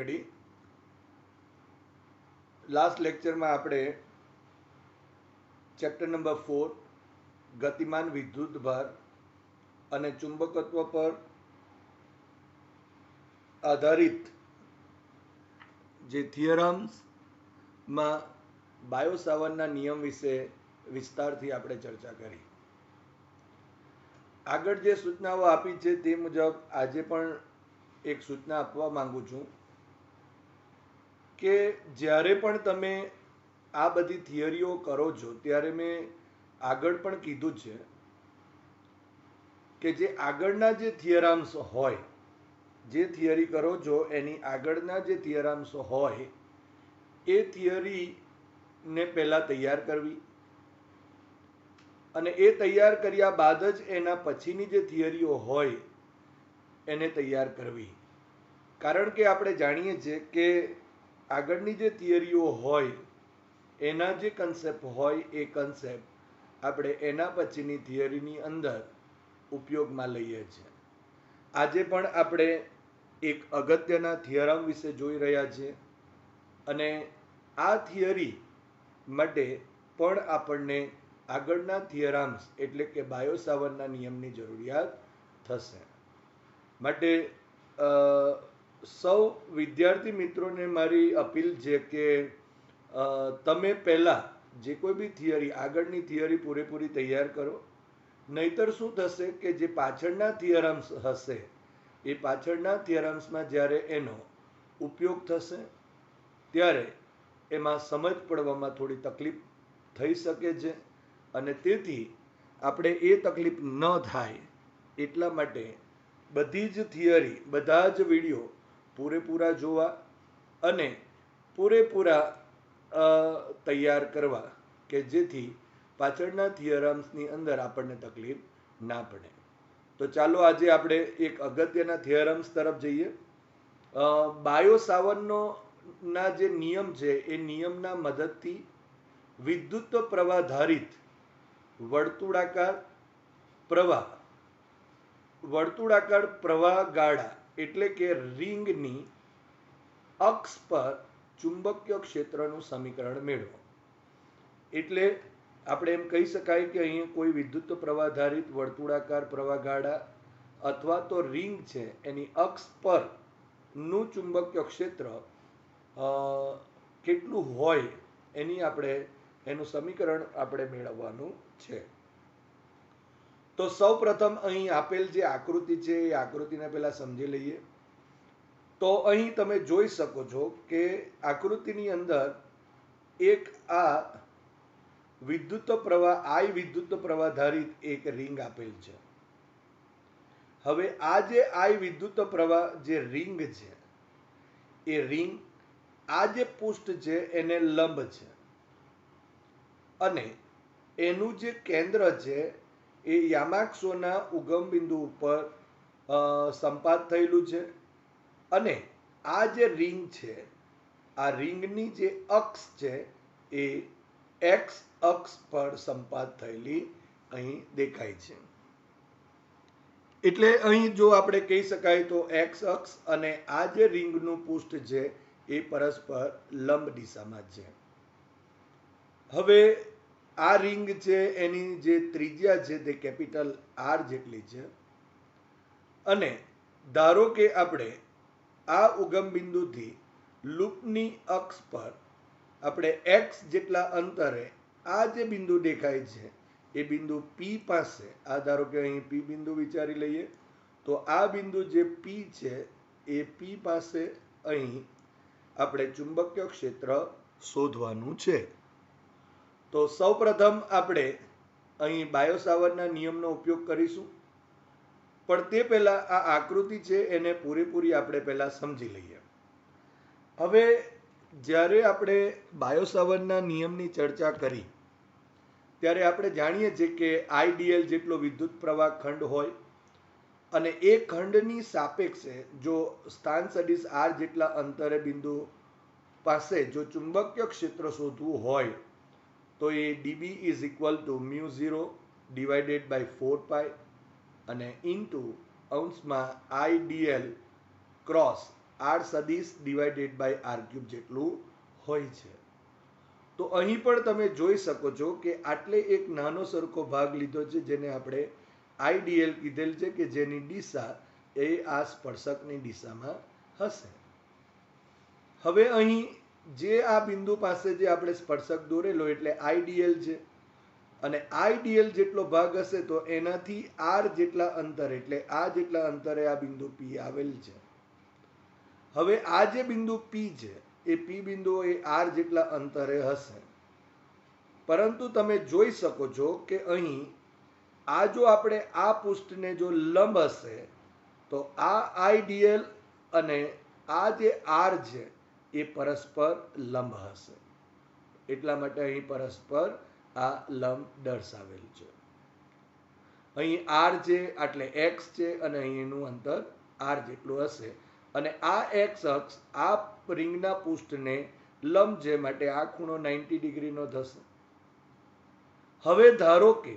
મંડળી, લાસ્ટ લેક્ચરમાં આપણે ચેપ્ટર નંબર 4 ગતિમાન વિદ્યુત ભાર અને ચુંબકત્વ પર આધારિત જે થિયરમ્સમાં બાયો સાવર્ટના નિયમ વિશે વિસ્તારથી આપણે ચર્ચા કરી. આગળ જે સૂચનાઓ આપી છે તે મુજબ આજે પણ એક સૂચના આપવા માંગુ છું કે જ્યારે પણ તમે આ બધી થિયરીઓ કરો છો ત્યારે મેં આગળ પણ કીધું છે કે જે આગળના જે થિયરમ્સ હોય, જે થિયરી કરો છો એની આગળના જે થિયરમ્સ હોય એ થિયરીને પહેલાં તૈયાર કરવી અને એ તૈયાર કર્યા બાદ જ એના પછીની જે થિયરીઓ હોય એને તૈયાર કરવી. કારણ કે આપણે જાણીએ છીએ કે આગળની જે થિયરીઓ હોય એના જે કન્સેપ્ટ હોય એ કન્સેપ્ટ આપણે એના પછીની થિયરીની અંદર ઉપયોગમાં લઈએ છીએ. આજે પણ આપણે એક અગત્યના થિયરમ વિશે જોઈ રહ્યા છીએ અને આ થિયરી માટે પણ આપણને આગળના થિયરમ્સ એટલે કે બાયો સાવર્ટના નિયમની જરૂરિયાત થશે. માટે સૌ વિદ્યાર્થી મિત્રોને મારી અપીલ છે કે તમે પહેલાં જે કોઈ બી થિયરી આગળની થિયરી પૂરેપૂરી તૈયાર કરો. નહીતર શું થશે કે જે પાછળના થિયરમ્સ હશે એ પાછળના થિયરમ્સમાં જ્યારે એનો ઉપયોગ થશે ત્યારે એમાં સમજ પડવામાં થોડી તકલીફ થઈ શકે છે અને તેથી આપણે એ તકલીફ ન થાય એટલા માટે બધી જ થિયરી, બધા જ વિડીયો પૂરેપૂરા જોવા અને પૂરેપૂરા તૈયાર કરવા કે જેથી પાછળના થિયરમ્સની અંદર આપણને તકલીફ ના પડે. તો ચાલો આજે આપણે એક અગત્યના થિયરમ્સ તરફ જઈએ. બાયો સાવર્ટનો ના જે નિયમ છે એ નિયમના મદદથી વિદ્યુત પ્રવાધારિત વર્તુળાકાર પ્રવાહ ગાળા એટલે કે રિંગની અક્ષ પર ચુંબકીય ક્ષેત્રનું સમીકરણ મેળવો. એટલે આપણે એમ કહી શકાય કે અહીં કોઈ વિદ્યુત પ્રવાધારિત વર્તુળાકાર પ્રવાહ ગાળા અથવા તો રિંગ છે એની અક્ષ પરનું ચુંબકીય ક્ષેત્ર કેટલું હોય એનું સમીકરણ આપણે મેળવવાનું છે. તો સૌ પ્રથમ અહીં આપેલ જે આકૃતિ છે એ આકૃતિને પહેલા સમજી લઈએ. તો અહીં તમે જોઈ શકો છો કે આકૃતિની અંદર એક આ વિદ્યુત પ્રવાધારિત એક રિંગ આપેલ છે. હવે આ જે વિદ્યુત પ્રવાહ જે રિંગ છે એ રિંગ આ જે પૃષ્ઠ છે એને લંબ છે અને એનું જે કેન્દ્ર છે એ યામાક્ષોના ઉગમ બિંદુ ઉપર સંપાત થયેલું છે અને આ જે રિંગ છે આ રિંગની જે અક્ષ છે એ એક્સ અક્ષ પર સંપાત થયેલી અહીં દેખાય છે. એટલે અહીં જો આપણે કહી શકાય તો એક્સ અક્ષ અને આ જે રિંગનું પૃષ્ઠ છે એ પરસ્પર લંબ દિશામાં છે. હવે આ રિંગ છે એની જે ત્રિજ્યા છે તે કેપિટલ આર જેટલી છે અને ધારો કે આપણે આ ઉગમ બિંદુથી લૂપની અક્ષ પર આપણે એક્સ જેટલા અંતરે આ જે બિંદુ દેખાય છે એ બિંદુ પી પાસે, આ ધારો કે અહીં પી બિંદુ વિચારી લઈએ તો આ બિંદુ જે પી છે એ પી પાસે અહીં આપણે ચુંબકીય ક્ષેત્ર શોધવાનું છે. તો સૌ પ્રથમ આપણે અહીં બાયો સાવર્ટના નિયમનો ઉપયોગ કરીશું, પણ તે પહેલા આ આકૃતિ છે એને પૂરેપૂરી આપણે પહેલા સમજી લઈએ. હવે જ્યારે આપણે બાયો સાવર્ટના નિયમની ચર્ચા કરી ત્યારે આપણે જાણીએ છીએ કે આઈડીએલ જેટલો વિદ્યુત પ્રવાહ ખંડ હોય અને એ ખંડની સાપેક્ષે જો સ્થાન સદિશ આર જેટલા અંતરે બિંદુ પાસે જો ચુંબકીય ક્ષેત્ર શોધવું હોય તો એ dB is equal to μ0 divided by 4π અને ઇન્ટુ અંશમાં IDL ક્રોસ આર સદિશ ડિવાઇડેડ બાય આર ક્યુબ જેટલું હોય છે. તો અહીં પણ તમે જોઈ શકો છો કે આટલે એક નાનો સરખો ભાગ લીધો છે જેને આપણે આઈડીએલ કીધેલ છે કે જેની દિશા એ આ સ્પર્શકની દિશામાં હશે. હવે અહીં જે આ બિંદુ પાસે જે આપણે સ્પર્શક દોરેલો એટલે આઈડીએલ છે અને આઈડીએલ જેટલો ભાગ હશે તો એનાથી આર જેટલા અંતર એટલે આ જેટલા અંતરે આ બિંદુ પી આવેલ છે. હવે આ જે બિંદુ પી છે એ પી બિંદુ એ આર જેટલા અંતરે હશે, પરંતુ તમે જોઈ શકો છો કે અહીં આ જો આપણે આ પૃષ્ઠને જો લંબ હશે તો આ આઈડીએલ અને આ જે આર છે એ પરસ્પર લંબ હશે. એટલા માટે અહીં પરસ્પર આ લંબ દર્શાવેલ છે. અહીં આર છે એટલે એક્સ છે અને અહીં એનું અંતર આર જેટલું હશે અને આ એક્સ અક્ષ આ રિંગના પૃષ્ઠને લંબ છે માટે આ ખૂણો 90 ડિગ્રીનો થશે. હવે ધારો કે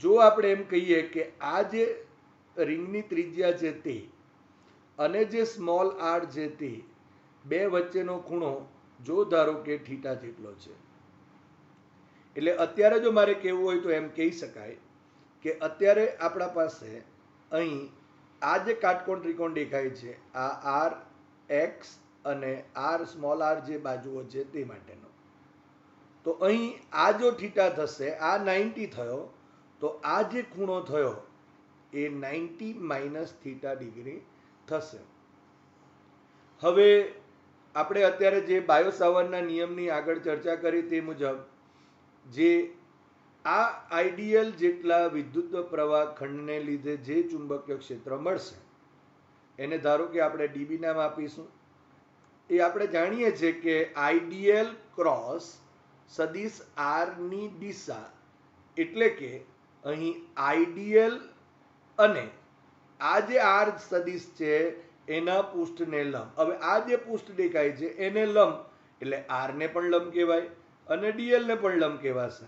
જો આપણે એમ કહીએ કે આ જે રિંગની ત્રિજ્યા છે તે અને જે સ્મોલ આર છે તે બે વચ્ચેનો ખૂણો જો ધારો કે થીટા જેટલો છે, એટલે અત્યારે જો મારે કહેવું હોય તો એમ કહી શકાય કે અત્યારે આપણા પાસે અહીં આ જે કાટકોણ ત્રિકોણ દેખાય છે આ આર એક્સ અને આર સ્મોલ આર જે બાજુઓ છે તે માટેનો, તો અહીં આ જો થીટા થશે આ 90 થયો તો આ જે ખૂણો થયો એ 90 માઇનસ થીટા ડિગ્રી થશે. હવે આપણે અત્યારે જે બાયો સાવર્ટના નિયમની આગળ ચર્ચા કરી તે મુજબ જે આ આઈડીએલ જેટલા વિદ્યુત પ્રવાહ ખંડને લીધે જે ચુંબકીય ક્ષેત્ર મળશે એને ધારો કે આપણે ડીબી નામ આપીશું. એ આપણે જાણીએ છીએ કે આઈડીએલ ક્રોસ સદિશ આર ની દિશા એટલે કે અહીં આઈડીએલ અને આ જે આર સદિશ છે એના પૃષ્ઠને લંબ. હવે આ જે પૃષ્ઠ દેખાય છે એને લંબ એટલે આર ને પણ લંબ કહેવાય અને ડીએલ ને પણ લંબ કહેવાશે.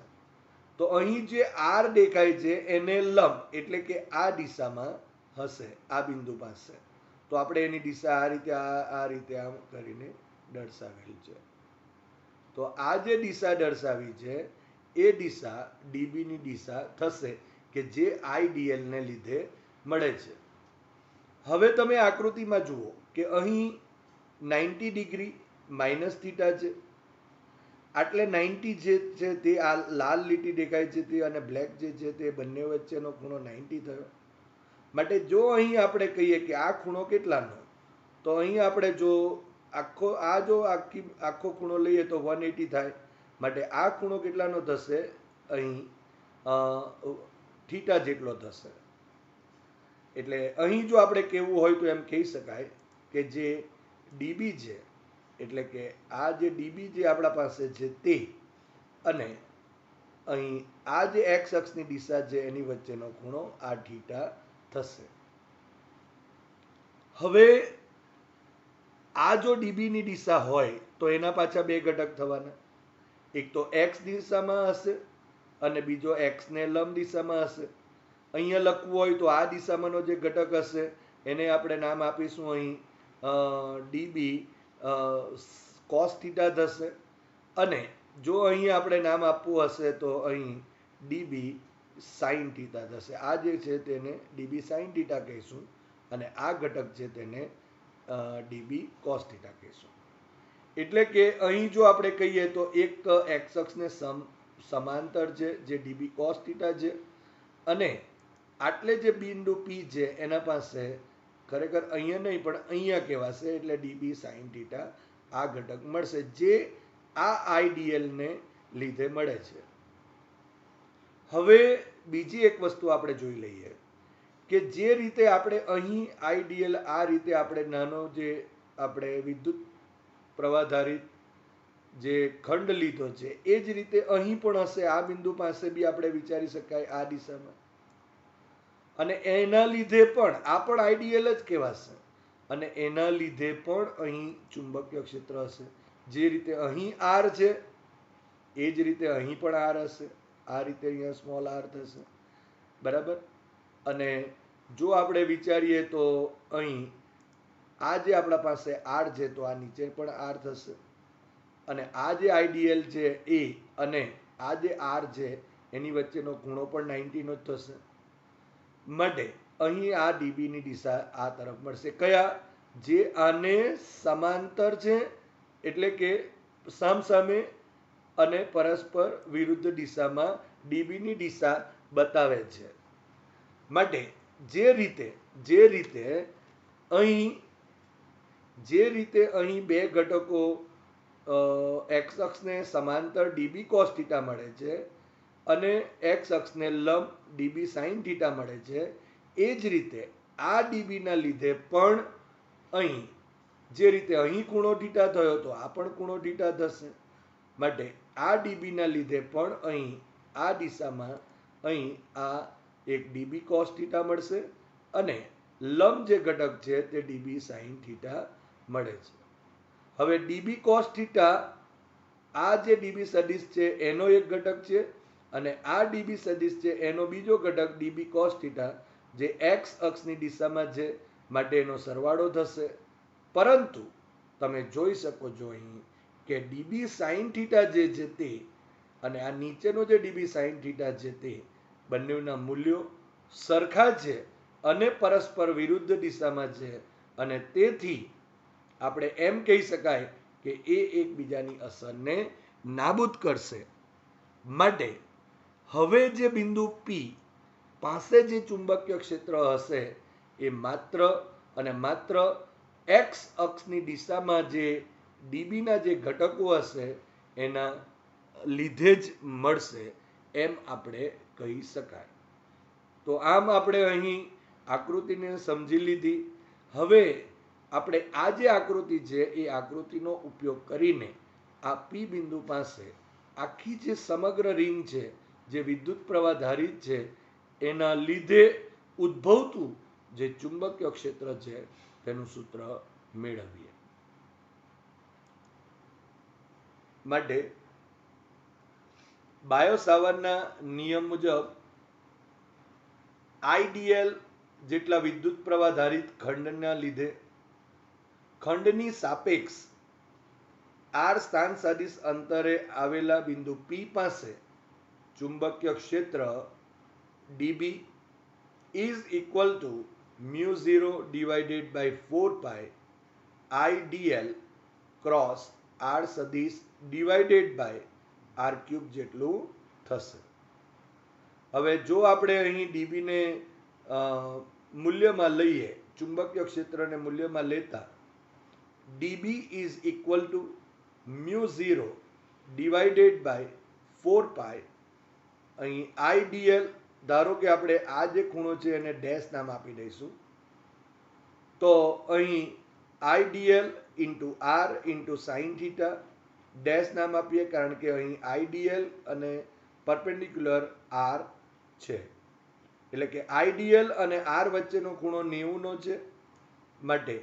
તો અહીં જે આર દેખાય છે એને લંબ એટલે કે આ દિશામાં હશે આ બિંદુ પાસે. તો આપણે એની દિશા આ રીતે આ રીતે આમ કરીને દર્શાવેલ છે. તો આ જે દિશા દર્શાવી છે એ દિશા ડીબી ની દિશા થશે કે જે આઈડીએલ ને લીધે મળે છે. હવે તમે આકૃતિમાં જુઓ કે અહીં 90 ડિગ્રી માઇનસ થીટા છે, એટલે 90 જે છે તે આ લાલ લીટી દેખાય છે તે અને બ્લેક જે છે તે બંને વચ્ચેનો ખૂણો 90 થયો. માટે જો અહીં આપણે કહીએ કે આ ખૂણો કેટલાનો, તો અહીં આપણે જો આખો ખૂણો લઈએ તો 180 થાય. માટે આ ખૂણો કેટલાનો થશે અહીં થીટા જેટલો થશે. એટલે અહીં જો આપણે કહેવું હોય તો એમ કહી શકાય કે જે ડીબી છે એટલે કે આ જે ડીબી જે આપણા પાસે છે તે અને અહીં આ જે એક્સ અક્ષની દિશા છે એની વચ્ચેનો ખૂણો આ થીટા થશે. હવે આ જો ડીબી ની દિશા હોય તો એના પાછા બે ઘટક થવાના, એક તો એક્સ દિશામાં હશે અને બીજો એક્સ ને લંબ દિશામાં હશે. અહીંયા લખવું હોય તો આ દિશામાંનો જે ઘટક હશે એને આપણે નામ આપીશું અહીં ડીબી કોસ થીટા થશે અને જો અહીં આપણે નામ આપવું હશે તો અહીં ડીબી સાઇન થીટા થશે. આ જે છે તેને ડીબી સાઇન થીટા કહીશું અને આ ઘટક છે તેને ડીબી કોસ થીટા કહીશું. એટલે કે અહીં જો આપણે કહીએ તો એક એક્સ અક્ષને સમાંતર છે જે ડીબી કોસ થીટા છે અને આટલે જે બિંદુ પી છે એના પાસે ખરેખર અહીંયા નહીં પણ અહીંયા કહેવાશે એટલે ડીબી સાઇન થીટા આ ઘટક મળશે જે આ આઈડીએલ ને લીધે મળે છે. હવે બીજી એક વસ્તુ આપણે જોઈ લઈએ કે જે રીતે આપણે અહીં આઈડીએલ આ રીતે આપણે નાનો જે આપણે વિદ્યુત પ્રવાહધારિત જે ખંડ લીધો છે એ જ રીતે અહીં પણ હશે. આ બિંદુ પાસે બી આપણે વિચારી શકાય આ દિશામાં અને એના લીધે પણ આ પણ આઈડીએલ જ કહેવાશે અને એના લીધે પણ અહીં ચુંબકીય ક્ષેત્ર હશે. જે રીતે અહીં આર છે એ જ રીતે અહીં પણ આર હશે. આ રીતે અહીંયા સ્મોલ આર થશે, બરાબર. અને જો આપણે વિચારીએ તો અહીં આ જે આપણા પાસે આર છે તો આ નીચે પણ આર થશે, અને આ જે આઈડીએલ છે એ અને આ જે આર છે એની વચ્ચેનો ખૂણો પણ 90 નો જ થશે. માટે અહીં આ ડીબી ની દિશા આ તરફ મળશે. કયા? જે આને સમાંતર છે, એટલે કે સામસામે અને પરસ્પર વિરુદ્ધ દિશામાં ડીબી ની દિશા બતાવે છે. માટે જે રીતે અહીં બે ઘટકો એક્સ અક્ષને સમાંતર ડીબી કોસ થીટા મળે છે અને એક્સ અક્ષને લંબ ડીબી સાઇન થીટા મળે છે, એ જ રીતે આ ડીબી ના લીધે પણ અહીં જે રીતે અહીં ખૂણો થીટા થયો તો આ પણ ખૂણો થીટા થશે. માટે આ ડીબી ના લીધે પણ અહીં આ દિશામાં અહીં આ એક ડીબી કોસ થીટા મળશે અને લંબ જે ઘટક છે તે ડીબી સાઇન થીટા મળે છે. હવે ડીબી કોસ થીટા આ જે ડીબી સદિશ છે એનો એક ઘટક છે અને આ ડીબી સદિશ છે એનો બીજો ઘટક ડીબી કોસ થીટા જે એક્સ અક્ષની દિશામાં છે, માટે એનો સરવાળો થશે. પરંતુ તમે જોઈ શકો છો અહીં કે ડીબી સાઇન થીટા જે છે તે અને આ નીચેનો જે ડીબી સાઇન થીટા છે તે બંનેના મૂલ્યો સરખા છે અને પરસ્પર વિરુદ્ધ દિશામાં છે, અને તેથી આપણે એમ કહી શકાય કે એ એકબીજાની અસરને નાબૂદ કરશે. માટે હવે જે બિંદુ P પાસે જે ચુંબકીય ક્ષેત્ર હશે એ માત્ર અને માત્ર એક્સ અક્ષની દિશામાં જે ડીબીના જે ઘટકો હશે એના લીધે જ મળશે એમ આપણે કહી શકાય. તો આમ આપણે અહીં આકૃતિને સમજી લીધી. હવે આપણે આ જે આકૃતિ છે એ આકૃતિનો ઉપયોગ કરીને આ પી બિંદુ પાસે આખી જે સમગ્ર રિંગ છે જે વિદ્યુત પ્રવાહ ધારિત છે એના લીધે ઉદ્ભવતું જે ચુંબકીય ક્ષેત્ર છે તેનું સૂત્ર મેળવીએ. માટે બાયો-સાવર્ટના નિયમ મુજબ આઈડીએલ જેટલા વિદ્યુત પ્રવાહ ધારિત ખંડના લીધે ખંડની સાપેક્ષ આર સ્થાન સદિશ અંતરે આવેલા બિંદુ P પાસે ચુંબકીય ક્ષેત્ર dB is equal to μ0 divided by 4 pi IDL cross R સદિશ ડિવાઇડેડ બાય આર ક્યુબ જેટલું થશે. હવે જો આપણે અહીં ડીબીને મૂલ્યમાં લઈએ, ચુંબકીય ક્ષેત્રને મૂલ્યમાં લેતા dB is equal to μ0 divided by 4 pi અહીં આઈડીએલ, ધારો કે આપણે આ જે ખૂણો છે એને ડેશ નામ આપી દઈશું, તો અહીં IDL into r into sine theta dash નામ આપીએ કારણ કે અહીં આઈડીએલ અને પરપેન્ડિક્યુલર આર છે, એટલે કે આઈડીએલ અને આર વચ્ચેનો ખૂણો 90 નો છે. માટે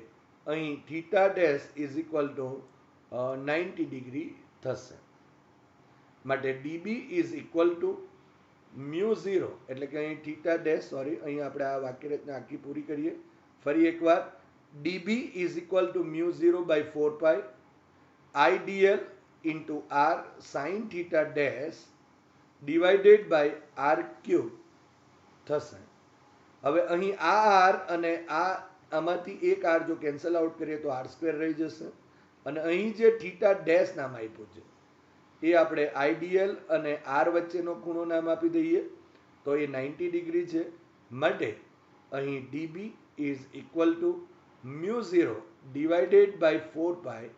અહીં theta dash is equal two 90 degree થશે. માટે ડીબી ઇઝ ઇક્વલ ટુ μ0, એટલે કે અહીં થીટા ડેશ, સોરી, અહીં આપણે આ વાક્યરચના આખી પૂરી કરીએ ફરી એકવાર. DB is equal to μ0 by 4 pi IDL into R sine theta dash divided by R cube થશે. હવે અહીં આ આર અને આમાંથી એક આર જો કેન્સલ આઉટ કરીએ તો આર સ્ક્વેર રહી જશે, અને અહીં જે થીટા ડેશ નામ આપ્યું છે એ આપણે આઈડીએલ અને આર વચ્ચેનો ખૂણો નામ આપી દઈએ તો એ 90 ડિગ્રી છે. માટે અહીં dB is equal to μ0 divided by 4 pi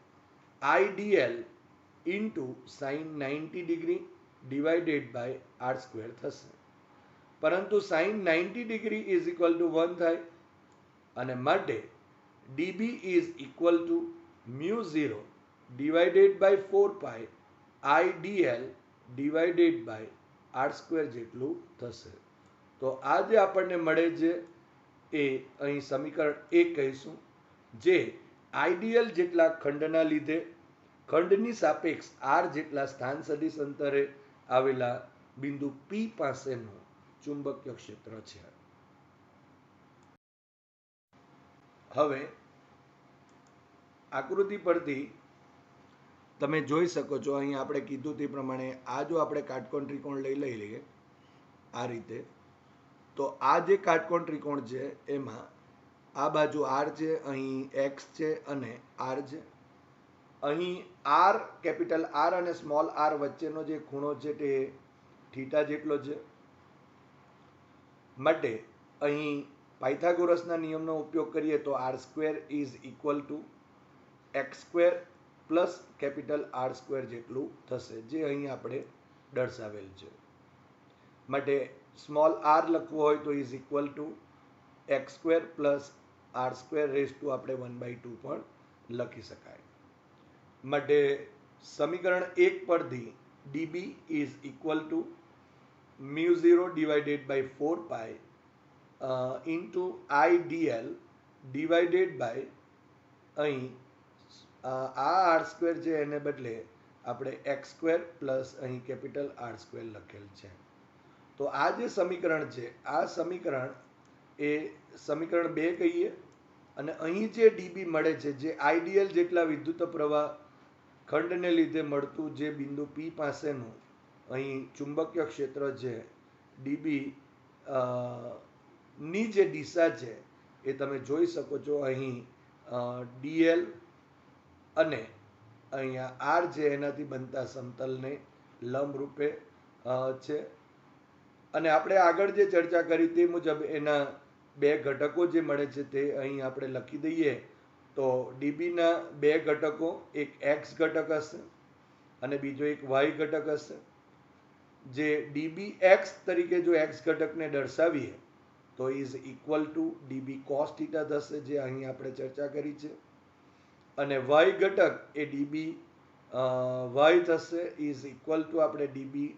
IDL into sine 90 degree divided by R square થશે. પરંતુ sine 90 degree is equal to 1 થાય, અને માટે dB is equal to μ0 divided by 4 pi IDL divided by R square જેટલું થશે. તો આ જે આપણને મળે છે એ અહીં સમીકરણ 1 કહીશું, જે આઈડીએલ જેટલા ખંડના લીધે ખંડની સાપેક્ષ આર જેટલા સ્થાન સદિશ અંતરે આવેલા બિંદુ P પાસેનું ચુંબકીય ક્ષેત્ર છે. હવે આકૃતિ પરથી તમે જોઈ શકો છો, અહીં આપણે કીધું તે પ્રમાણે આ જો આપણે કાટકોણ ત્રિકોણ લઈ લઈએ આ રીતે, તો આ જે કાટકોણ ત્રિકોણ છે એમાં આ બાજુ આર છે, અહીં એક્સ છે અને આર છે. અહીં આર, કેપિટલ આર અને સ્મોલ આર વચ્ચેનો જે ખૂણો છે તે થીટા જેટલો છે. માટે અહીં પાયથાગોરસના નિયમનો ઉપયોગ કરીએ તો r square is equal to x square plus capital R square જેટલું થશે, જે અહીં આપણે દર્શાવેલ છે. માટે સ્મોલ આર લખવું હોય તો is equal to x square plus R square raise to આપણે 1/2 પણ લખી શકાય. માટે સમીકરણ 1 પરથી dB is equal to μ0 divided by 4 pi into IDL divided by અહીં આ આર સ્ક્વેર છે એને બદલે આપણે એક્સ સ્ક્વેર પ્લસ અહીં કેપિટલ આર સ્ક્વેર લખેલ છે. તો આ જે સમીકરણ છે આ સમીકરણ એ સમીકરણ 2 કહીએ. અને અહીં જે ડીબી મળે છે, જે આઈડીએલ જેટલા વિદ્યુત પ્રવાહ ખંડને લીધે મળતું જે બિંદુ પી પાસેનું અહીં ચુંબકીય ક્ષેત્ર છે, ડીબી ની જે દિશા છે એ તમે જોઈ શકો છો. અહીં ડીએલ અને અહીંયા આર છે એનાથી બનતા સમતલને લંબ રૂપે છે. અને આપણે આગળ જે ચર્ચા કરી તે મુજબ એના બે ઘટકો જે મળે છે તે અહીં આપણે લખી દઈએ તો ડીબીના બે ઘટકો, એક એક્સ ઘટક હશે અને બીજો એક વાય ઘટક હશે. જે ડીબી એક્સ તરીકે જો એક્સ ઘટકને દર્શાવીએ તો is equal two dB cos theta થશે, જે અહીં આપણે ચર્ચા કરી છે. અને વાય ઘટક એ ડીબી વાય થશે, ઇઝ ઇક્વલ ટુ આપણે ડીબી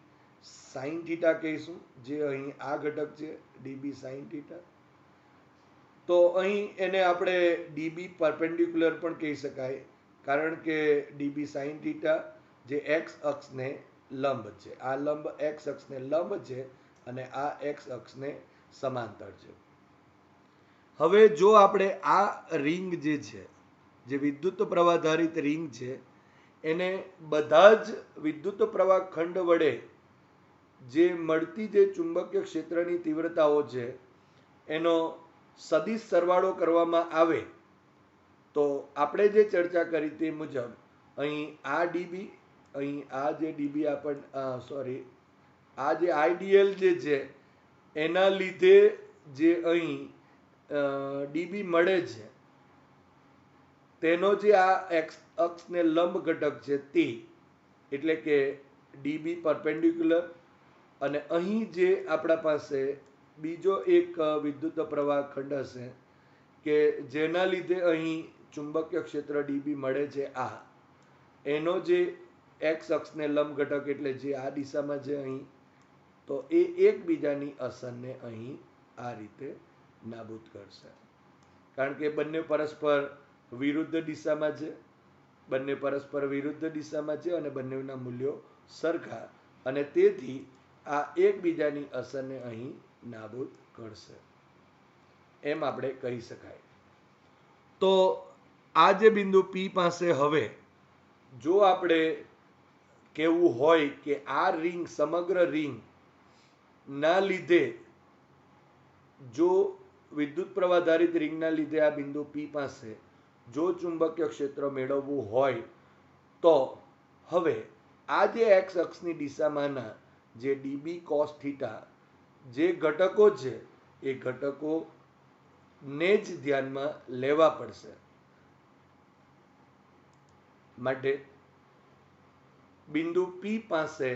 સાઇન થીટા કહીશું, જે અહીં આ ઘટક છે ડીબી સાઇન થીટા. તો અહીં એને આપણે ડીબી પરપેન્ડિક્યુલર પણ કહી શકાય, કારણ કે ડીબી સાઇન થીટા જે એક્સ અક્ષને લંબ છે, આ લંબ એક્સ અક્ષને લંબ છે અને આ એક્સ અક્ષને સમાંતર છે. હવે જો આપણે આ રિંગ જે છે, જે વિદ્યુત પ્રવાહધારિત રિંગ છે, એને બધા જ વિદ્યુત પ્રવાહ ખંડ વડે જે મળતી જે ચુંબકીય ક્ષેત્રની તીવ્રતાઓ છે એનો સદિશ સરવાળો કરવામાં આવે તો આપણે જે ચર્ચા કરી તે મુજબ અહીં આ ડીબી, અહીં આ જે ડીબી આ જે આઈડીએલ જે છે એના લીધે જે અહીં ડીબી મળે છે તેનો જે આ એક્સ અક્ષને લંબ ઘટક છે તે, એટલે કે ડીબી પરપેન્ડિક્યુલર. અને અહીં જે આપણા પાસે બીજો એક વિદ્યુત પ્રવાહ ખંડ હશે કે જેના લીધે અહીં ચુંબકીય ક્ષેત્ર ડીબી મળે છે, આ એનો જે એક્સ અક્ષને લંબ ઘટક એટલે જે આ દિશામાં છે અહીં, તો એ એકબીજાની અસરને અહીં આ રીતે નાબૂદ કરશે. કારણ કે બંને પરસ્પર વિરુદ્ધ દિશામાં છે, બંને પરસ્પર વિરુદ્ધ દિશામાં છે અને બંનેના મૂલ્યો સરખા, અને તેથી આ એકબીજાની અસરને અહીં નાબૂદ કરશે એમ આપણે કહી શકાય. તો આ જે બિંદુ પી પાસે હવે જો આપણે કહેવું હોય કે આ રિંગ, સમગ્ર રિંગ ના લીધે, જો વિદ્યુત પ્રવાહધારિત રિંગના લીધે આ બિંદુ પી પાસે જો ચુંબકીય ક્ષેત્ર મેળવવું હોય તો હવે આ જે એક્સ અક્ષની દિશામાંના જે ડીબી કોસ થીટા જે ઘટકો છે એ ઘટકોને જ ધ્યાનમાં લેવા પડશે. માટે બિંદુ પી પાસે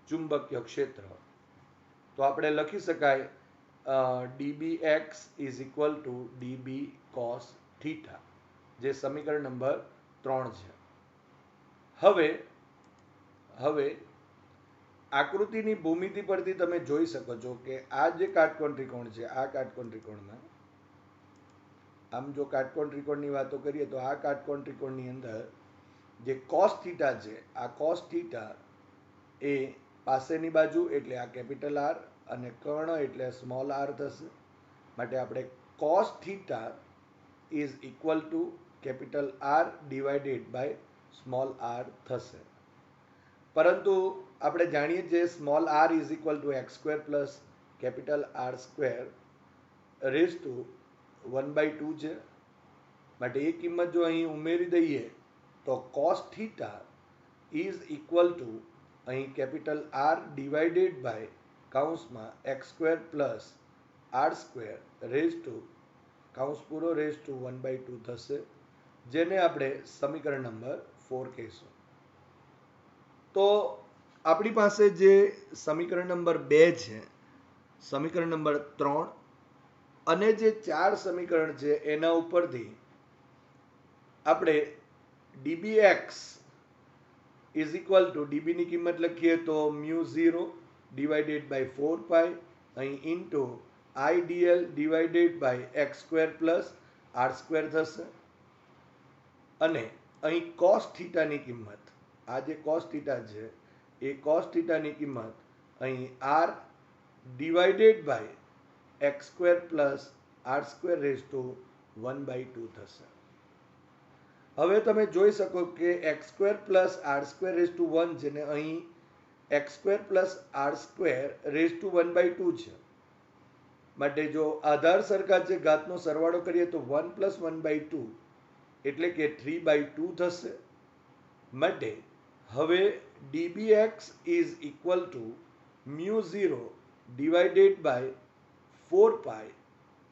ચુંબકીય ક્ષેત્ર તો આપણે લખી શકાય dB x is equal two dB cos theta, જે સમીકરણ નંબર 3 છે. હવે આકૃતિની ભૂમિતિ પરથી તમે જોઈ શકો છો કે આ જે કાટકોણ ત્રિકોણ છે, આ કાટકોણ ત્રિકોણમાં આમ જો કાટકોણ ત્રિકોણની વાતો કરીએ તો આ કાટકોણ ત્રિકોણની અંદર જે કોસ થીટા છે, આ કોસ થીટા એ પાસેની બાજુ એટલે આ કેપિટલ આર અને કર્ણ એટલે સ્મોલ આર થશે. માટે આપણે cos theta is equal to capital R divided by small r થશે. પરંતુ આપણે જાણીએ છીએ small r is equal to x square plus capital R square raise to 1/2 છે. માટે એ કિંમત જો અહીં ઉમેરી દઈએ તો cos theta is equal to અહીં કેપિટલ આર ડિવાઇડેડ બાય કૌંસમાં x square plus R square raise to કૌંસ પૂરો રેઝ ટુ 1/2 થશે, જેને આપણે સમીકરણ નંબર 4 કહીશું. તો આપણી પાસે જે સમીકરણ નંબર 2 છે, સમીકરણ નંબર 3 અને જે 4 સમીકરણ છે એના ઉપરથી આપણે dbx ઇઝ ઇક્વલ ટુ ડીબીની કિંમત લખીએ તો μ0 ડિવાઇડેડ બાય 4 પાઈ અહીં into IDL divided by x square plus R square થશે. અને અહીં કોસ થીટાની કિંમત, આ જે કોસ થીટા છે એ કોસ થીટાની કિંમત અહીં r divided by x square plus R square raise to 1/2 થશે. હવે તમે જોઈ શકો કે x square plus R square raise to 1 છે ને અહીં x square plus R square raise to 1/2 છે. માટે જો આધાર સરખા છે, ઘાતનો સરવાળો કરીએ તો 1 પ્લસ 1/2 એટલે કે 3/2 થશે. માટે હવે dbx is equal to μ0 divided by 4 pi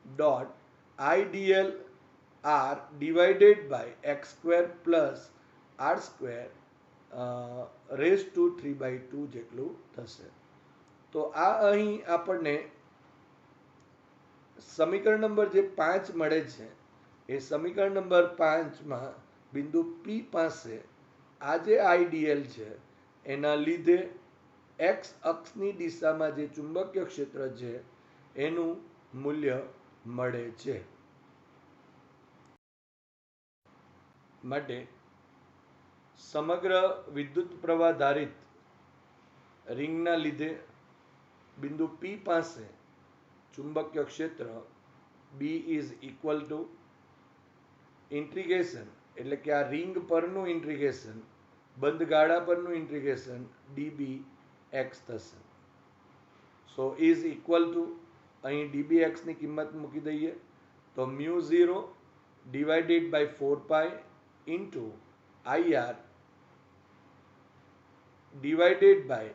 dot IDL R divided by x square plus R square raise to 3/2 જેટલું થશે. તો આ અહીં આપણને સમીકરણ નંબર જે 5 મળે છે એ સમીકરણ નંબર 5માં બિંદુ P પાસે આ જે આઈડીએલ છે એના લીધે એક્સ અક્ષની દિશામાં જે ચુંબકીય ક્ષેત્ર છે એનું મૂલ્ય મળે છે. માટે સમગ્ર વિદ્યુત પ્રવાહ ધારિત રિંગના લીધે બિંદુ P પાસે ચુંબકીય ક્ષેત્ર B is equal two integration, એટલે કે આ રિંગ પરનું ઇન્ટિગ્રેશન, બંધ ગાળા પરનું ઇન્ટિગ્રેશન dbx થશે. સો ઇઝ ઇક્વલ ટુ અહીં dbx ની કિંમત મૂકી દઈએ તો μ0 divided by 4 pi into IR divided by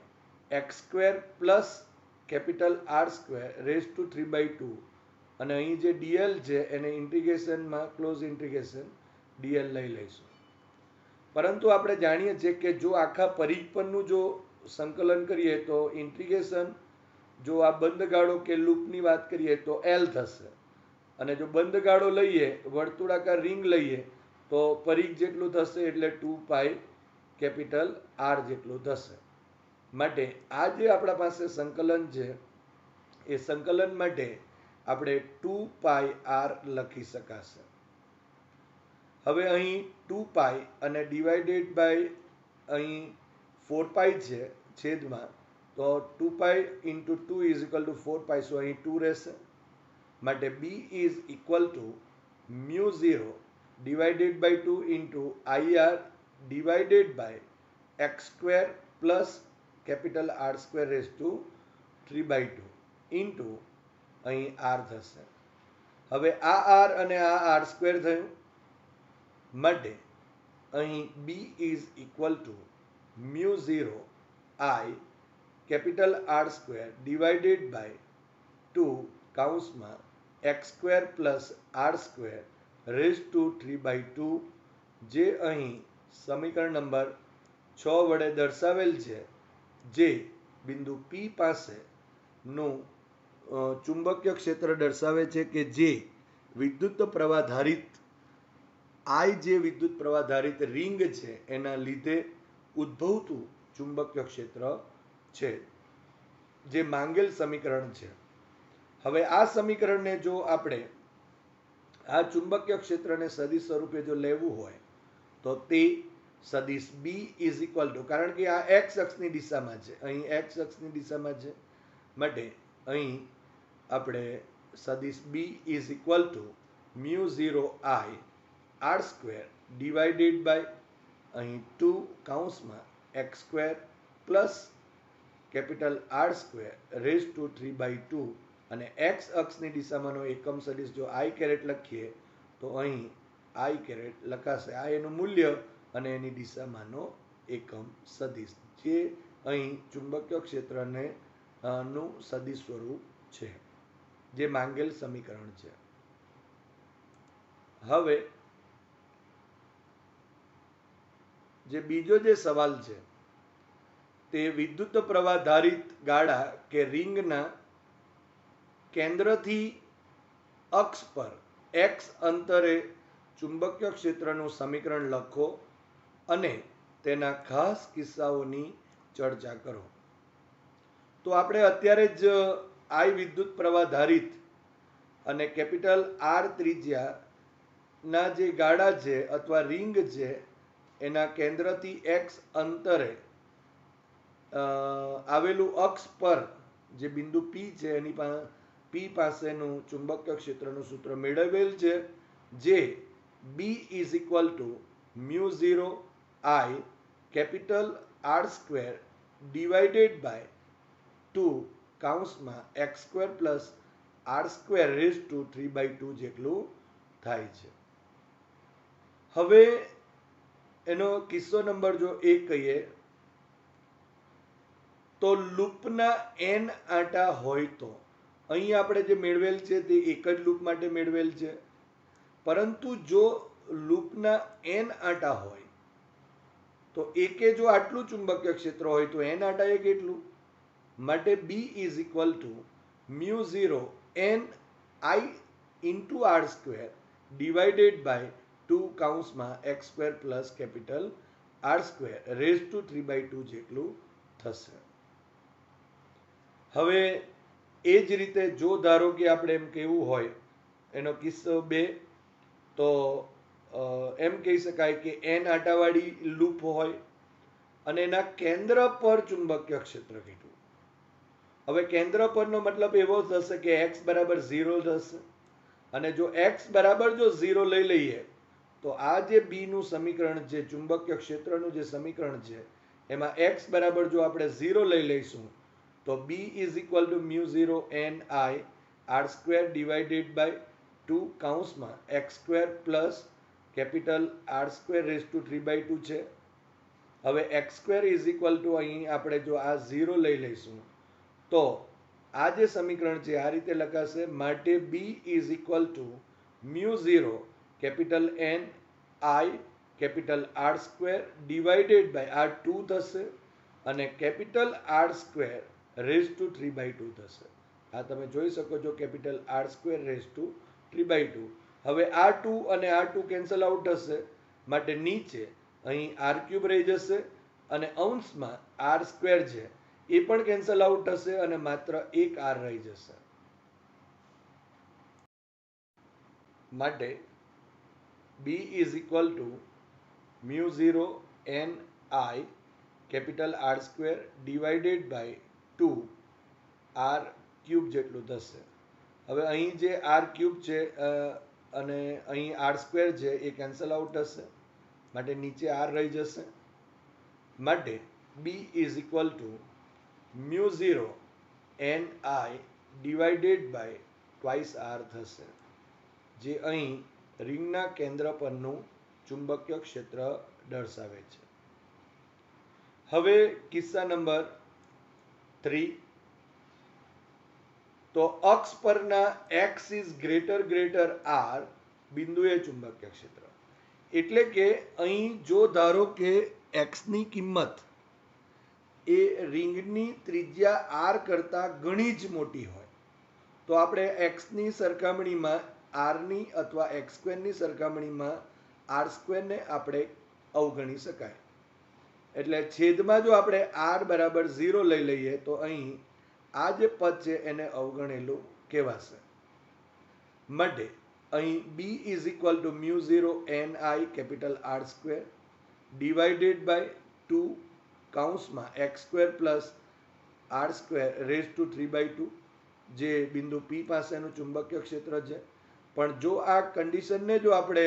x square plus capital R square raise to 3/2 અને અહીં જે dl છે એને ઇન્ટિગ્રેશનમાં ક્લોઝ ઇન્ટિગ્રેશન dl લઈ લઈશું. પરંતુ આપણે જાણીએ છીએ કે જો આખા પરિઘ પરનું જો સંકલન કરીએ તો ઇન્ટિગ્રેશન જો આ બંધ ગાળો કે લૂપની વાત કરીએ તો L થશે, અને જો બંધ ગાળો લઈએ, વર્તુળાકાર રિંગ લઈએ તો પરિઘ જેટલું થશે એટલે 2 પાઈ કેપિટલ આર જેટલું થશે. માટે આ જે આપણા પાસે સંકલન છે એ સંકલન માટે આપણે 2 પાઈ આર લખી શકાશે. હવે અહીં 2 પાઈ અને ડિવાઇડેડ બાય અહીં 4 પાઈ છે છેદમાં, તો 2 pi into 2 is equal to 4 pi, so અહીં 2 રહેશે. માટે B is equal to μ0 divided by 2 into IR divided by x square plus capital R square raise to 3/2 ઇન્ટુ અહીં આર થશે. હવે આ આર અને આ આર સ્ક્વેર થયું. માટે અહીં B is equal to μ0 I capital R square divided by 2 કૌંસમાં x square plus R square raise to 3/2, જે અહીં સમીકરણ નંબર 6 વડે દર્શાવેલ છે, જે બિંદુ P પાસેનું ચુંબકીય ક્ષેત્ર દર્શાવે છે કે જે વિદ્યુત પ્રવાહ ધારિત I જે વિદ્યુત પ્રવાહ ધારિત રિંગ છે એના લીધે ઉદ્ભવતું ચુંબકીય ક્ષેત્ર છે, જે માંગેલ સમીકરણ છે. હવે આ સમીકરણને જો આપણે આ ચુંબકીય ક્ષેત્રને સદિશ સ્વરૂપે જો લેવું હોય તો તે સદિશ B ઇઝ ઇક્વલ ટુ, કારણ કે આ એક્સ અક્ષની દિશામાં છે, અહીં એક્સ અક્ષની દિશામાં છે, માટે અહીં આપણે સદિશ B is equal to μ0 I R square divided by અહીં 2 કૌંસમાં x square plus capital R square raise to 3/2 અને એક્સ અક્ષની દિશામાંનો એકમ સદિશ જો આઈ કેરેટ લખીએ તો અહીં આઈ કેરેટ લખાશે. આ એનું મૂલ્ય અને એની દિશામાંનો એકમ સદિશ જે અહીં ચુંબકીય ક્ષેત્રને નું સદિશ સ્વરૂપ છે જે માંગેલ સમીકરણ છે. હવે જે બીજો જે સવાલ છે તે વિદ્યુત પ્રવાહ ધારિત ગાળા કે રિંગના કેન્દ્રથી અક્ષ પર x અંતરે ચુંબકીય ક્ષેત્રનું સમીકરણ લખો અને તેના ખાસ કિસ્સાઓની ચર્ચા કરો. તો આપણે અત્યારે જ આઈ વિદ્યુત પ્રવાહ ધારિત અને કેપિટલ આર ત્રિજ્યાના જે ગાળા છે અથવા રિંગ છે એના કેન્દ્રથી x અંતરે આવેલું અક્ષ પર જે બિંદુ P છે એની P પાસેનું ચુંબકીય ક્ષેત્રનું સૂત્ર મેળવેલ છે જે B is equal to μ0 I capital R square divided by 2 કૌંસમાં x square plus R square raise to 3/2 જેટલું થાય છે. હવે એનો કિસ્સો નંબર જો 1 કહીએ તો લૂપના n આંટા હોય તો અહીં આપણે જે મેળવેલ છે તે એક જ લૂપ માટે મેળવેલ છે, પરંતુ જો લૂપના n આંટા હોય તો એકે જો આટલું ચુંબકીય ક્ષેત્ર હોય તો n આંટા એ કેટલું, માટે B is equal to μ0 n I into R square divided by 2 કૌંસમાં x square plus capital R square raise to 3/2 જેટલું થશે. હવે એ જ રીતે જો ધારો કે આપણે એમ કહેવું હોય એનો કિસ્સો 2 તો એમ કહી શકાય કે n આંટાવાળી લૂપ હોય અને એના કેન્દ્ર પર ચુંબકીય ક્ષેત્ર કેટલું. હવે કેન્દ્ર પરનો મતલબ એવો થશે કે x બરાબર 0 થશે અને જો x બરાબર જો 0 લઈ લઈએ તો આ જે B નું સમીકરણ છે ચુંબકીય ક્ષેત્રનું જે સમીકરણ છે એમાં x બરાબર જો આપણે 0 લઈ લઈશું તો B is equal to μ0 n I R square divided by 2 કૌંસમાં x square plus capital R square raise to 3/2 છે. હવે x square is equal to અહીં આપણે જો આ 0 લઈ લઈશું તો આ જે સમીકરણ છે આ રીતે લખાશે, માટે B is equal to μ0 capital N I capital R square divided by આ 2 થશે અને capital R square raise to 3/2 થશે. આ તમે જોઈ શકો છો capital R square raise to 3/2. હવે આ 2 અને આ 2 કેન્સલ આઉટ થશે માટે નીચે અહીં આર ક્યુબ રહી જશે અને અંશમાં આર સ્ક્વેર છે એ પણ કેન્સલ આઉટ થશે અને માત્ર એક આર રહી જશે. માટે B is equal to μ0 n I capital R square divided by 2 R cube જેટલું થશે. હવે અહીં જે આર ક્યુબ છે અને અહીં આર સ્ક્વેર છે એ કેન્સલ આઉટ થશે માટે નીચે આર રહી જશે. માટે B is equal to μ0 n I divided by twice R થશે જે અહીં રિંગના કેન્દ્ર પરનું ચુંબકીય ક્ષેત્ર દર્શાવે છે. હવે કિસ્સા નંબર 3 તો અક્ષ પરના x ઇઝ ગ્રેટર r બિંદુએ ચુંબકીય ક્ષેત્ર, એટલે કે અહીં જો ધારો કે x ની કિંમત એ રિંગની ત્રિજ્યા r કરતાં ઘણી જ મોટી હોય તો આપણે x ની સરખામણીમાં r ની અથવા x સ્ક્વેરની સરખામણીમાં r સ્ક્વેરને આપણે અવગણી શકાય. એટલે છેદમાં જો આપણે r બરાબર 0 લઈ લઈએ તો અહીં આ જે પદ છે એને અવગણેલું કહેવાશે. માટે અહીં B is equal to μ0 n I capital R square divided by 2 કૌંસમાં x square plus R square raise to 3/2 જે બિંદુ P પાસેનું ચુંબકીય ક્ષેત્ર છે. પણ જો આ કન્ડિશનને જો આપણે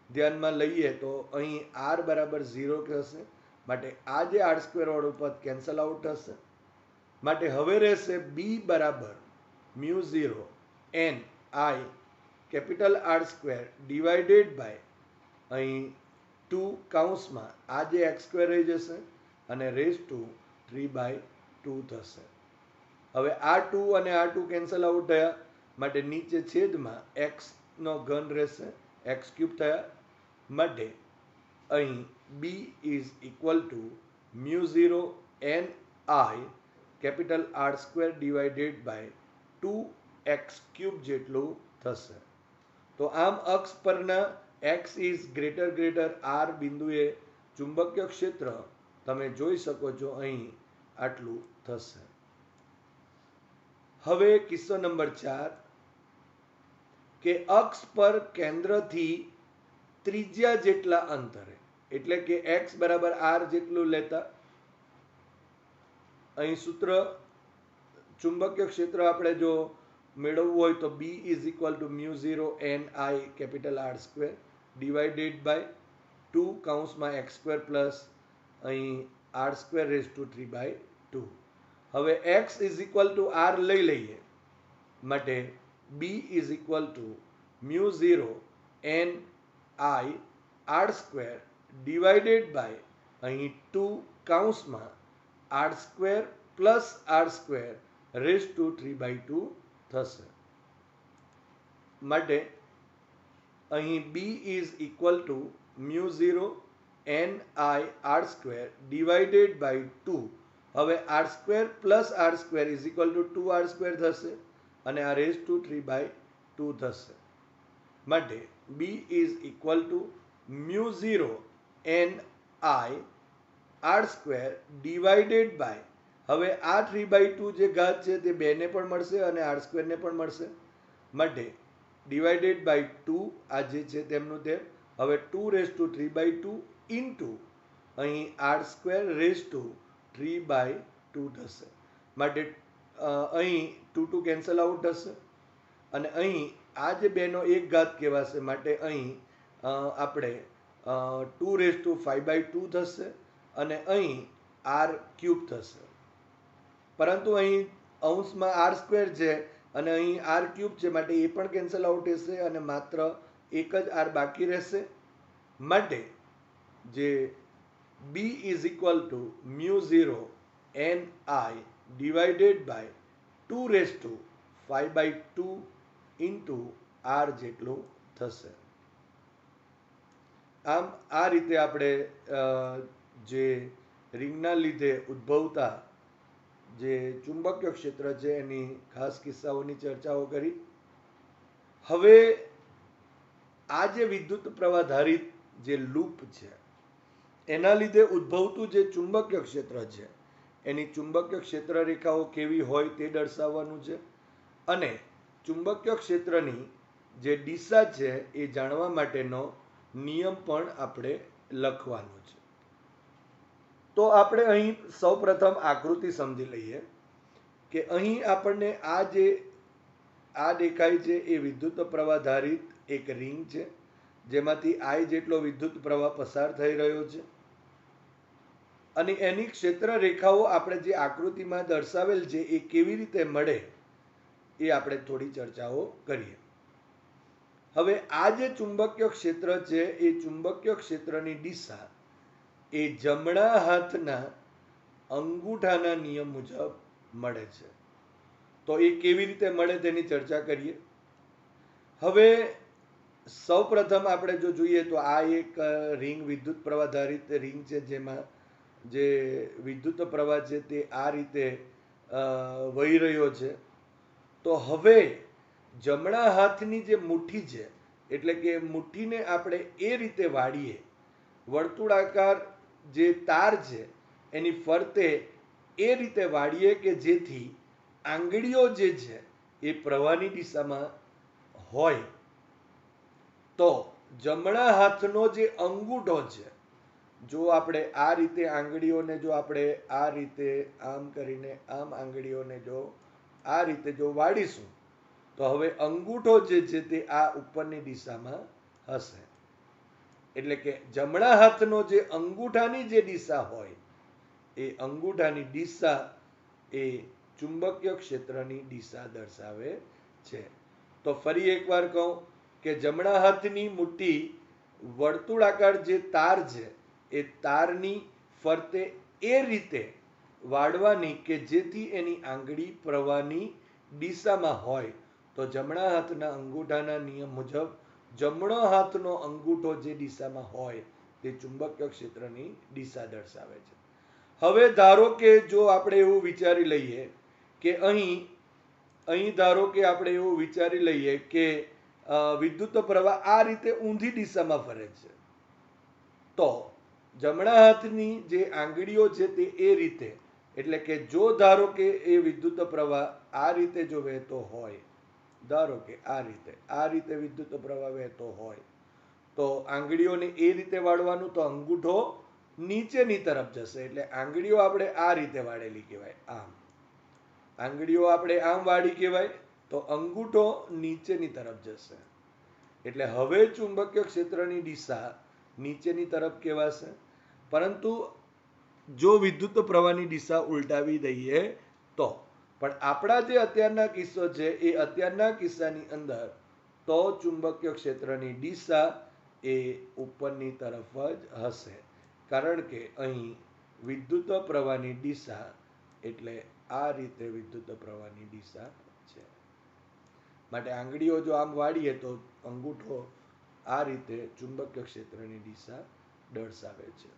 ધ્યાનમાં લઈએ તો અહીં r બરાબર 0 થશે, માટે આ જે r સ્ક્વેર વાળું પદ કેન્સલ આઉટ થશે. માટે હવે રહેશે b બરાબર mu 0 n I capital R square divided by અહીં 2 કૌંસમાં આ જે x સ્ક્વેર રહી જશે અને રેઝ ટુ 3/2 થશે. હવે આ 2 અને આ 2 કેન્સલ આઉટ થયા, માટે નીચે છેદમાં x નો ઘન રહેશે, x ક્યુબ થયા. માટે અહીં b is equal to mu 0 n I capital R square divided by 2x cube જેટલું થશે. તો આમ અક્ષ પરના x ઇઝ ગ્રેટર r બિંદુએ ચુંબકીય ક્ષેત્ર તમે જોઈ શકો છો અહીં આટલું થશે. હવે કિસ્સો નંબર 4 કે અક્ષ પર કેન્દ્રથી ત્રિજ્યા જેટલા અંતરે, એટલે કે x બરાબર r જેટલું લેતા અહીં સૂત્ર ચુંબકીય ક્ષેત્ર આપણે જો મેળવવું હોય તો b is equal to mu 0 n I capital R square divided by 2 કૌંસમાં x સ્ક્વેર પ્લસ અહીં r સ્ક્વેર રેઝ ટુ 3/2. હવે x is equal to r લઈ લઈએ, માટે b is equal to mu 0 n I r square divided by અહીં 2 કૌંસમાં r square plus r square raise to 3/2 થશે. માટે અહીં b is equal to mu 0 n I r square divided by 2. હવે r square plus r square is equal to 2r square થશે અને આ raise to 3/2 થશે. માટે b is equal to mu 0 n I r square divided by, હવે આ 3/2 જે ઘાત છે તે 2 ને પણ મળશે અને r સ્ક્વેર ને પણ મળશે, માટે ડિવાઇડેડ બાય 2 આ જે છે તેમનું તેમ. હવે 2 રેઝ ટુ 3/2 ઇન્ટુ અહીં r સ્ક્વેર રેઝ ટુ 3/2 થશે. માટે અહીં 2 2 કેન્સલ આઉટ થશે અને અહીં આ જે 2 નો એક ઘાત કહેવાશે, માટે અહીં આપણે 2 રેઝ ટુ 5/2 થશે અને અહીં r ક્યુબ થશે. પરંતુ અહીં અંશમાં r સ્ક્વેર છે અને અહીં r ક્યુબ છે, માટે એ પણ કેન્સલ આઉટ થશે અને માત્ર એક જ r બાકી રહેશે. માટે જે b is equal to mu 0 n I divided by 2 raise to 5/2 into r જેટલું થશે. આમ આ રીતે આપણે જે રિંગના લીધે ઉદ્ભવતા જે ચુંબકીય ક્ષેત્ર છે એની ખાસ કિસ્સાઓની ચર્ચાઓ કરી. હવે આ જે વિદ્યુત પ્રવાહ ધારિત જે લૂપ છે એના લીધે ઉદ્ભવતું જે ચુંબકીય ક્ષેત્ર છે એની ચુંબકીય ક્ષેત્ર રેખાઓ કેવી હોય તે દર્શાવવાનું છે અને ચુંબકીય ક્ષેત્રની જે દિશા છે એ જાણવા માટેનો નિયમ પણ આપણે લખવાનો છે. તો આપણે અહીં સૌપ્રથમ આકૃતિ સમજી લઈએ કે અહીં આપણને આ દેખાય છે એ વિદ્યુત પ્રવાહ ધારિત એક રિંગ છે જેમાંથી I જેટલો વિદ્યુત પ્રવાહ પસાર થઈ રહ્યો છે અને એની ક્ષેત્ર રેખાઓ આપણે જે આકૃતિમાં દર્શાવેલ છે એ કેવી રીતે મળે એ આપણે થોડી ચર્ચાઓ કરીએ. હવે આ જે ચુંબકીય ક્ષેત્ર છે એ ચુંબકીય ક્ષેત્રની દિશા એ જમણા હાથના અંગૂઠાના નિયમ મુજબ મળે છે. તો એ કેવી રીતે મળે તેની ચર્ચા કરીએ. હવે સૌપ્રથમ આપણે જો જોઈએ તો આ એક રિંગ વિદ્યુત પ્રવાહ ધારિત રિંગ છે જેમાં જે વિદ્યુત પ્રવાહ છે તે આ રીતે વહી રહ્યો છે. તો હવે જમણા હાથની જે મુઠ્ઠી છે એટલે કે મુઠ્ઠીને આપણે એ રીતે વાળીએ, વર્તુળાકાર જે તાર છે એની ફરતે એ રીતે વાળીએ કે જેથી આંગળીઓ જે છે એ પ્રવાહની દિશામાં હોય. તો જમણા હાથનો જે અંગૂઠો છે, જો આપણે આ રીતે આંગળીઓને જો આપણે આ રીતે આમ કરીને આમ આંગળીઓને જો આ રીતે જો વાળીશું તો હવે અંગૂઠો જે છે તે આ ઉપરની દિશામાં હશે. એટલે કે જમણા હાથનો જે અંગૂઠાની જે દિશા હોય એ અંગૂઠાની દિશા એ ચુંબકીય ક્ષેત્રની દિશા દર્શાવે છે. તો ફરી એકવાર કહું કે જમણા હાથની મુઠ્ઠી વર્તુળાકાર જે તાર છે એ તારની ફરતે એ રીતે વાળવાની કે જેથી એની આંગળી પ્રવાહની દિશામાં હોય. તો જમણા હાથના અંગૂઠાના નિયમ મુજબ જમણો હાથનો અંગૂઠો જે દિશામાં હોય તે ચુંબકીય ક્ષેત્રની દિશા દર્શાવે છે. હવે ધારો કે જો આપણે એવું વિચારી લઈએ કે અહીં ધારો કે આપણે એવું વિચારી લઈએ કે વિદ્યુત પ્રવાહ આ રીતે ઊંધી દિશામાં ફરે છે, તો જમણા હાથની જે આંગળીઓ છે તે એ રીતે, એટલે કે જો ધારો કે એ વિદ્યુત પ્રવાહ આ રીતે જો વહેતો હોય, ધારો કે આ રીતે વિદ્યુત પ્રવાહ વહેતો હોય, તો આંગળીઓને એ રીતે વાળવાનું, તો અંગૂઠો નીચેની તરફ જશે. એટલે આંગળીઓ આપણે આ રીતે વાળેલી કહેવાય, આમ આંગળીઓ આપણે આમ વાળી કહેવાય, તો અંગૂઠો નીચેની તરફ જશે. એટલે હવે ચુંબકીય ક્ષેત્રની દિશા નીચેની તરફ કહેવાશે. પરંતુ જો વિદ્યુત પ્રવાહની દિશા ઉલટાવી દઈએ તો, પણ આપણા જે અત્યારના કિસ્સો છે એ અત્યારના કિસ્સાની અંદર તો ચુંબકીય ક્ષેત્રની દિશા એ ઉપરની તરફ જ હશે, કારણ કે અહીં વિદ્યુત પ્રવાહની દિશા એટલે આ રીતે વિદ્યુત પ્રવાહની દિશા છે. માટે આંગળીઓ જો આમ વાળીએ તો અંગૂઠો આ રીતે ચુંબકીય ક્ષેત્રની દિશા દર્શાવે છે.